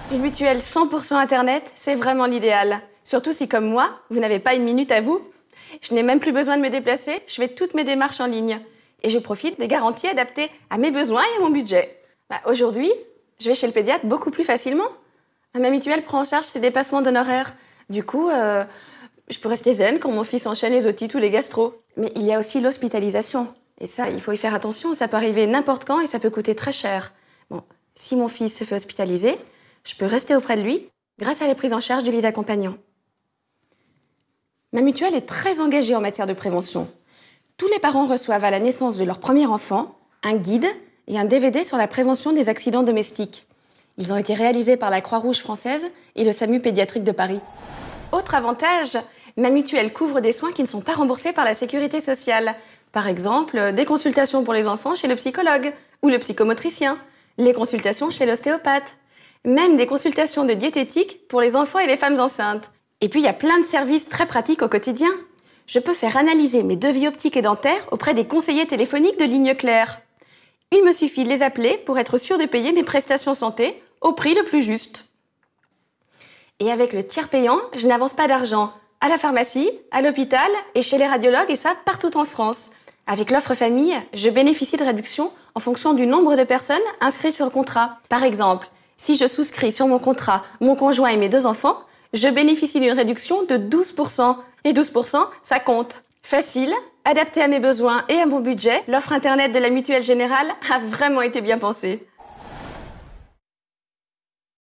Une mutuelle 100% Internet, c'est vraiment l'idéal. Surtout si, comme moi, vous n'avez pas une minute à vous. Je n'ai même plus besoin de me déplacer, je fais toutes mes démarches en ligne. Et je profite des garanties adaptées à mes besoins et à mon budget. Aujourd'hui, je vais chez le pédiatre beaucoup plus facilement. Ma mutuelle prend en charge ses dépassements d'honoraires. Du coup, je peux rester zen quand mon fils enchaîne les otites ou les gastro. Mais il y a aussi l'hospitalisation. Et ça, il faut y faire attention, ça peut arriver n'importe quand et ça peut coûter très cher. Bon, si mon fils se fait hospitaliser, je peux rester auprès de lui grâce à la prise en charge du lit d'accompagnant. Ma mutuelle est très engagée en matière de prévention. Tous les parents reçoivent à la naissance de leur premier enfant un guide et un DVD sur la prévention des accidents domestiques. Ils ont été réalisés par la Croix-Rouge française et le SAMU pédiatrique de Paris. Autre avantage, ma mutuelle couvre des soins qui ne sont pas remboursés par la sécurité sociale. Par exemple, des consultations pour les enfants chez le psychologue ou le psychomotricien, les consultations chez l'ostéopathe, même des consultations de diététique pour les enfants et les femmes enceintes. Et puis, il y a plein de services très pratiques au quotidien. Je peux faire analyser mes devis optiques et dentaires auprès des conseillers téléphoniques de Ligne Claire. Il me suffit de les appeler pour être sûr de payer mes prestations santé au prix le plus juste. Et avec le tiers payant, je n'avance pas d'argent. À la pharmacie, à l'hôpital et chez les radiologues, et ça partout en France. Avec l'offre famille, je bénéficie de réductions en fonction du nombre de personnes inscrites sur le contrat. Par exemple, si je souscris sur mon contrat mon conjoint et mes 2 enfants, je bénéficie d'une réduction de 12%. Et 12%, ça compte. Facile, adapté à mes besoins et à mon budget, l'offre Internet de la Mutuelle Générale a vraiment été bien pensée.